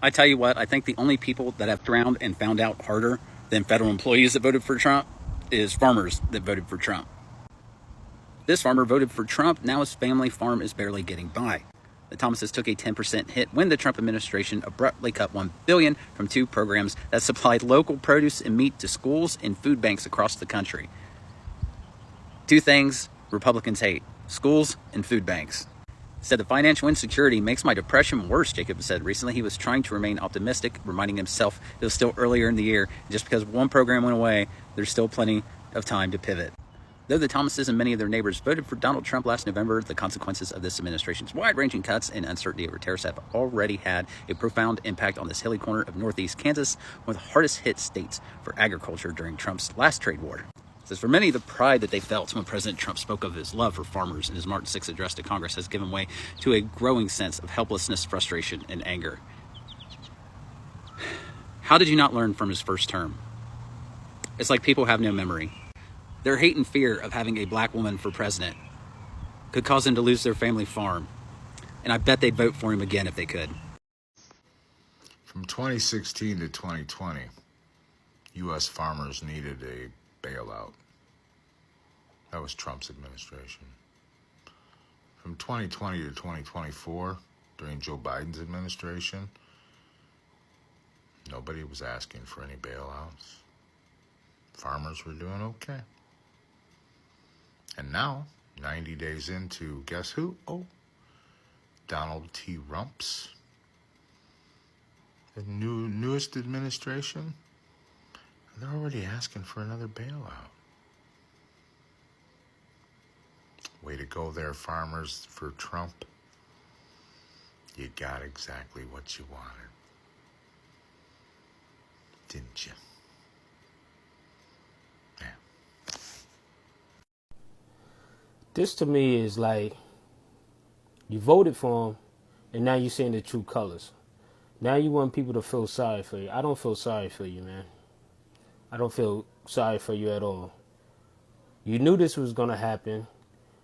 I tell you what, I think the only people that have drowned and found out harder than federal employees that voted for Trump is farmers that voted for Trump. This farmer voted for Trump. Now his family farm is barely getting by. The Thomases took a 10% hit when the Trump administration abruptly cut $1 billion from two programs that supplied local produce and meat to schools and food banks across the country. Two things Republicans hate: schools and food banks. Said the financial insecurity makes my depression worse, Jacob said recently. He was trying to remain optimistic, reminding himself it was still earlier in the year. Just because one program went away, there's still plenty of time to pivot. Though the Thomases and many of their neighbors voted for Donald Trump last November, the consequences of this administration's wide-ranging cuts and uncertainty over tariffs have already had a profound impact on this hilly corner of northeast Kansas, one of the hardest hit states for agriculture during Trump's last trade war. It says for many, the pride that they felt when President Trump spoke of his love for farmers in his March 6th address to Congress has given way to a growing sense of helplessness, frustration, and anger. How did you not learn from his first term? It's like people have no memory. Their hate and fear of having a black woman for president could cause them to lose their family farm. And I bet they'd vote for him again if they could. From 2016 to 2020, U.S. farmers needed a bailout. That was Trump's administration. From 2020 to 2024, during Joe Biden's administration, nobody was asking for any bailouts. Farmers were doing okay. And now, 90 days into, guess who? Oh, Donald T. Rumps. The newest administration, they're already asking for another bailout. Way to go there, farmers, for Trump. You got exactly what you wanted. Didn't you? This to me is like, you voted for him, and now you're seeing the true colors. Now you want people to feel sorry for you. I don't feel sorry for you, man. I don't feel sorry for you at all. You knew this was going to happen,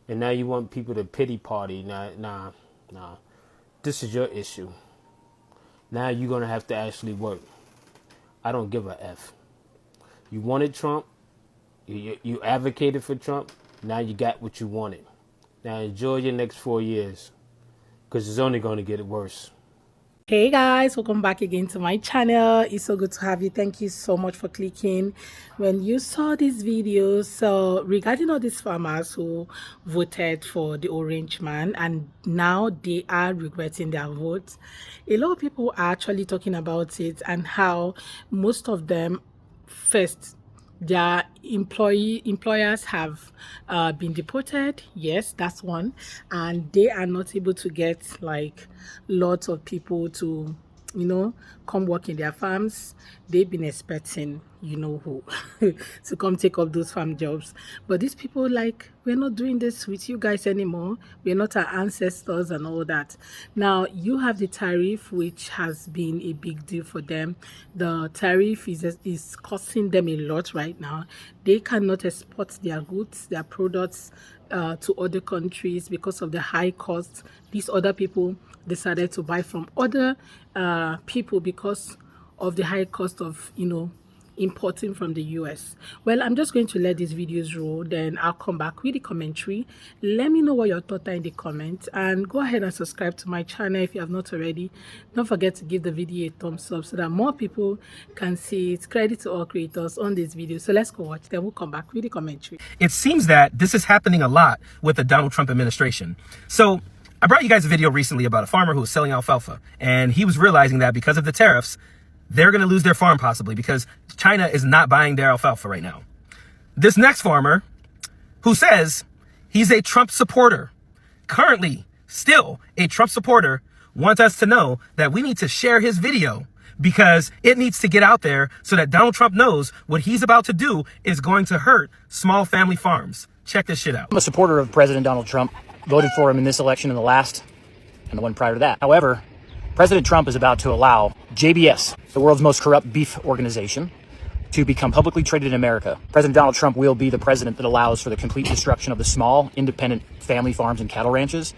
and now you want people to pity party. Nah. This is your issue. Now you're going to have to actually work. I don't give a F. You wanted Trump. You advocated for Trump. Now you got what you wanted. Now enjoy your next 4 years, because it's only going to get worse. Hey guys, welcome back again to my channel. It's so good to have you. Thank you so much for clicking when you saw this video. So regarding all these farmers who voted for the orange man and now they are regretting their votes, a lot of people are actually talking about it and how most of them first, their employers have been deported. Yes, that's one. And they are not able to get like lots of people to, come work in their farms. They've been expecting, who, to come take up those farm jobs. But these people like, we're not doing this with you guys anymore. We're not our ancestors and all that. Now, you have the tariff, which has been a big deal for them. The tariff is costing them a lot right now. They cannot export their goods, their products to other countries because of the high costs. These other people decided to buy from other people because of the high cost of, importing from the US. Well, I'm just going to let these videos roll, then I'll come back with the commentary. Let me know what your thoughts are in the comments, and go ahead and subscribe to my channel if you have not already. Don't forget to give the video a thumbs up so that more people can see it. Credit to all creators on this video. So let's go watch, then we'll come back with the commentary. It seems that this is happening a lot with the Donald Trump administration. So I brought you guys a video recently about a farmer who was selling alfalfa, and he was realizing that because of the tariffs, they're going to lose their farm possibly because China is not buying their alfalfa right now. This next farmer, who says he's a Trump supporter, currently still a Trump supporter, wants us to know that we need to share his video because it needs to get out there so that Donald Trump knows what he's about to do is going to hurt small family farms. Check this shit out. I'm a supporter of President Donald Trump. Voted for him in this election and the last and the one prior to that. However, President Trump is about to allow JBS, the world's most corrupt beef organization, to become publicly traded in America. President Donald Trump will be the president that allows for the complete destruction of the small, independent family farms and cattle ranches.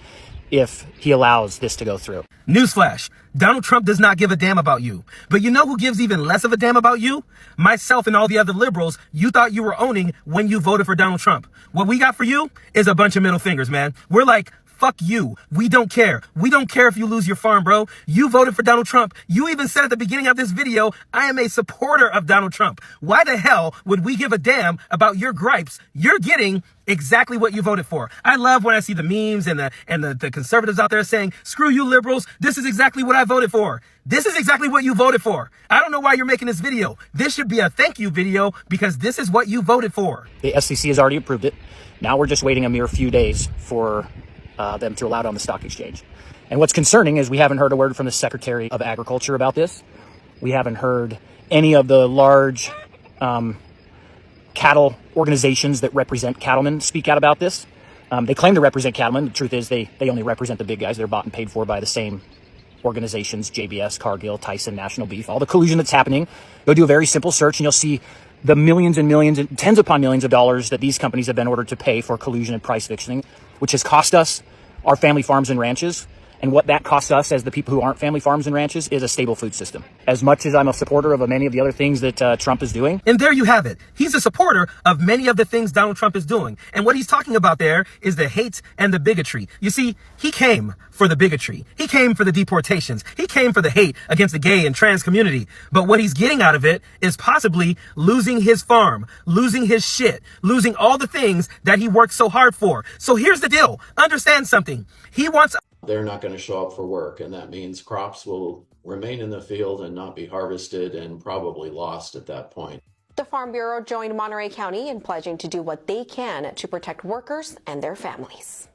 if he allows this to go through. Newsflash, Donald Trump does not give a damn about you. But you know who gives even less of a damn about you? Myself and all the other liberals you thought you were owning when you voted for Donald Trump. What we got for you is a bunch of middle fingers, man. We're like, fuck you. We don't care. We don't care if you lose your farm, bro. You voted for Donald Trump. You even said at the beginning of this video, I am a supporter of Donald Trump. Why the hell would we give a damn about your gripes? You're getting exactly what you voted for. I love when I see the memes and the conservatives out there saying, screw you liberals. This is exactly what I voted for. This is exactly what you voted for. I don't know why you're making this video. This should be a thank you video because this is what you voted for. The SEC has already approved it. Now we're just waiting a mere few days for them to allow it on the stock exchange. And what's concerning is we haven't heard a word from the Secretary of Agriculture about this. We haven't heard any of the large cattle organizations that represent cattlemen speak out about this. They claim to represent cattlemen. The truth is they only represent the big guys. They're bought and paid for by the same organizations, JBS, Cargill, Tyson, National Beef, all the collusion that's happening. Go do a very simple search and you'll see the millions and millions and tens upon millions of dollars that these companies have been ordered to pay for collusion and price fixing, which has cost us our family farms and ranches. And what that costs us as the people who aren't family farms and ranches is a stable food system. As much as I'm a supporter of many of the other things that Trump is doing. And there you have it. He's a supporter of many of the things Donald Trump is doing. And what he's talking about there is the hate and the bigotry. You see, he came for the bigotry. He came for the deportations. He came for the hate against the gay and trans community. But what he's getting out of it is possibly losing his farm, losing his shit, losing all the things that he worked so hard for. So here's the deal. Understand something. He wants... They're not going to show up for work, and that means crops will remain in the field and not be harvested and probably lost at that point. The Farm Bureau joined Monterey County in pledging to do what they can to protect workers and their families.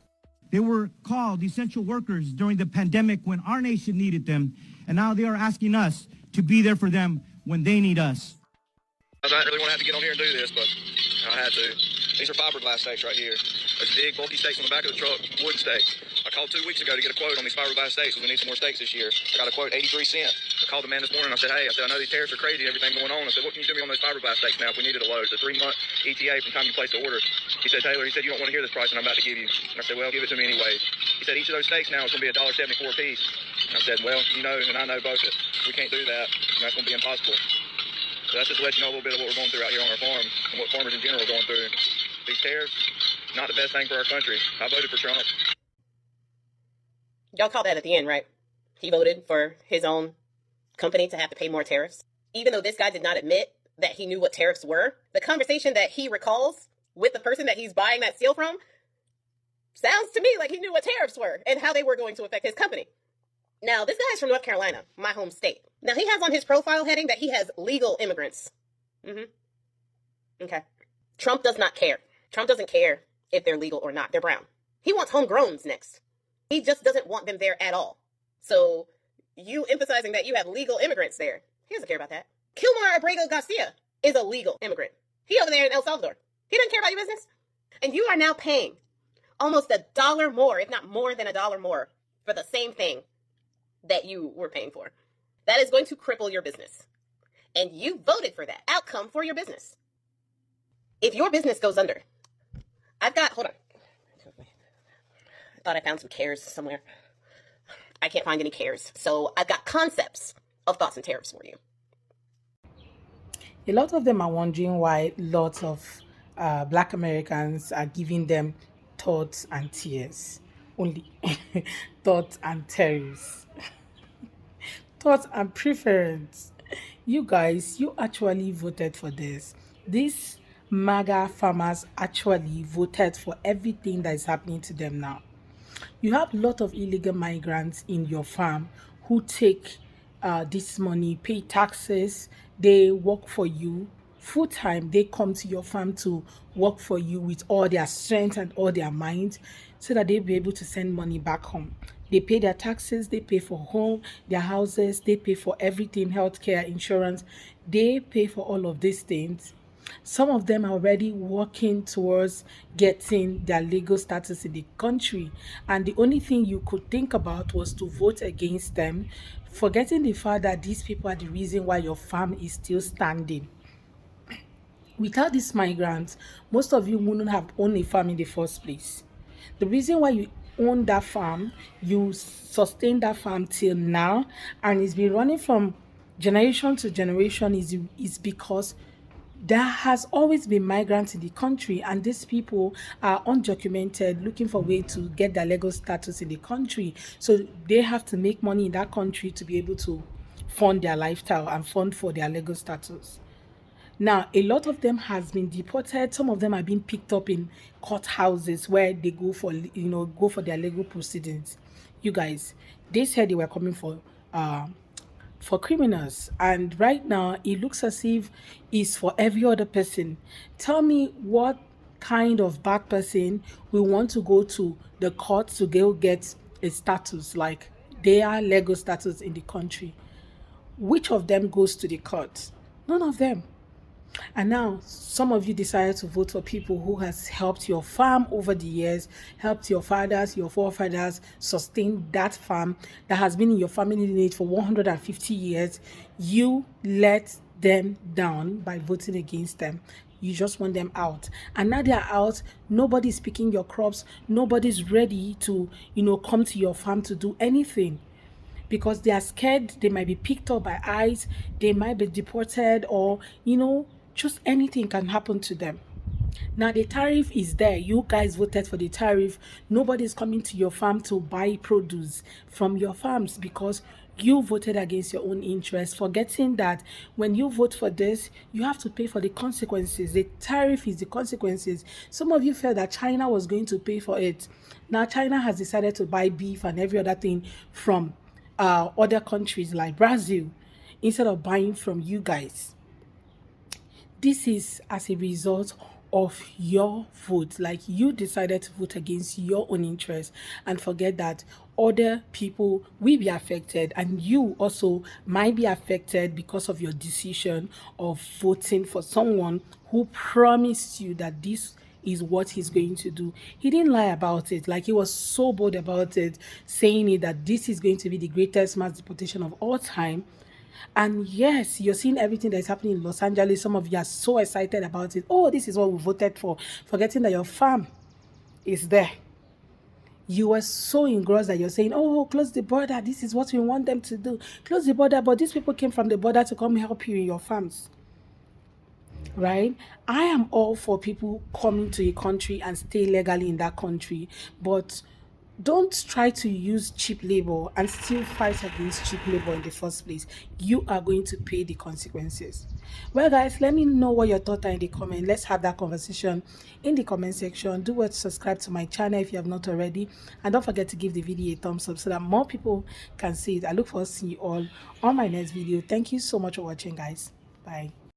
They were called essential workers during the pandemic when our nation needed them, and now they are asking us to be there for them when they need us. I didn't really want to have to get on here and do this, but I had to. These are fiberglass stakes right here. There's big, bulky stakes on the back of the truck, wooden stakes. I called 2 weeks ago to get a quote on these fiberglass stakes because we need some more stakes this year. I got a quote, 83 cents. I called the man this morning. I said, hey, I know these tariffs are crazy, everything going on. I said, what can you do me on those fiberglass stakes now if we needed a load? It's a 3-month ETA from time you place the order. He said, Taylor, you don't want to hear this price that I'm about to give you. And I said, well, give it to me anyway. He said, each of those stakes now is going to be $1.74 a piece. And I said, well, you know, and I know both that we can't do that, and that's going to be impossible. So that's just to let you know a little bit of what we're going through out here on our farm and what farmers in general are going through. These tariffs, not the best thing for our country. I voted for Trump. Y'all caught that at the end, right? He voted for his own company to have to pay more tariffs. Even though this guy did not admit that he knew what tariffs were, the conversation that he recalls with the person that he's buying that steel from sounds to me like he knew what tariffs were and how they were going to affect his company. Now, this guy is from North Carolina, my home state. Now, he has on his profile heading that he has legal immigrants. Okay. Trump does not care. Trump doesn't care if they're legal or not. They're brown. He wants homegrowns next. He just doesn't want them there at all. So you emphasizing that you have legal immigrants there, he doesn't care about that. Kilmar Abrego Garcia is a legal immigrant. He over there in El Salvador. He doesn't care about your business. And you are now paying almost $1 more, if not more than $1 more, for the same thing that you were paying for. That is going to cripple your business. And you voted for that outcome for your business. If your business goes under, hold on. I thought I found some cares somewhere. I can't find any cares. So I've got concepts of thoughts and tariffs for you. A lot of them are wondering why lots of Black Americans are giving them thoughts and tears. Only thoughts and tariffs. Thoughts and preference. You guys, you actually voted for this. These MAGA farmers actually voted for everything that is happening to them now. You have a lot of illegal migrants in your farm who take this money, pay taxes, they work for you full time. They come to your farm to work for you with all their strength and all their mind so that they'll be able to send money back home. They pay their taxes, they pay for home, their houses, they pay for everything, healthcare, insurance. They pay for all of these things. Some of them are already working towards getting their legal status in the country. And the only thing you could think about was to vote against them, forgetting the fact that these people are the reason why your farm is still standing. Without these migrants, most of you wouldn't have owned a farm in the first place. The reason why you own that farm, you sustain that farm till now, and it's been running from generation to generation, is because there has always been migrants in the country, and these people are undocumented, looking for a way to get their legal status in the country. So they have to make money in that country to be able to fund their lifestyle and fund for their legal status. Now, a lot of them has been deported. Some of them are being picked up in courthouses where they go for, go for their legal proceedings. You guys, they said they were coming for criminals, and right now it looks as if it's for every other person. Tell me what kind of bad person will want to go to the court to go get a status, like their legal status in the country. Which of them goes to the court? None of them. And now some of you decided to vote for people who has helped your farm over the years, helped your fathers, your forefathers sustain that farm that has been in your family lineage for 150 years. You let them down by voting against them. You just want them out. And now they're out. Nobody's picking your crops. Nobody's ready to, come to your farm to do anything, because they are scared they might be picked up by ICE, they might be deported, or, just anything can happen to them. Now the tariff is there. You guys voted for the tariff. Nobody's coming to your farm to buy produce from your farms because you voted against your own interests, forgetting that when you vote for this, you have to pay for the consequences. The tariff is the consequences. Some of you felt that China was going to pay for it. Now China has decided to buy beef and every other thing from other countries like Brazil instead of buying from you guys. This is as a result of your vote. Like, you decided to vote against your own interests and forget that other people will be affected, and you also might be affected because of your decision of voting for someone who promised you that this is what he's going to do. He didn't lie about it. Like, he was so bold about it, saying it that this is going to be the greatest mass deportation of all time. And yes, you're seeing everything that is happening in Los Angeles. Some of you are so excited about it. Oh, this is what we voted for, forgetting that your farm is there. You were so engrossed that you're saying, oh, close the border. This is what we want them to do. Close the border. But these people came from the border to come help you in your farms. Right? I am all for people coming to a country and stay legally in that country. But don't try to use cheap labor and still fight against cheap labor in the first place. You are going to pay the consequences. Well, guys, let me know what your thoughts are in the comment. Let's have that conversation in the comment section. Do what, subscribe to my channel if you have not already, and don't forget to give the video a thumbs up so that more people can see it. I look forward to seeing you all on my next video. Thank you so much for watching, guys. Bye.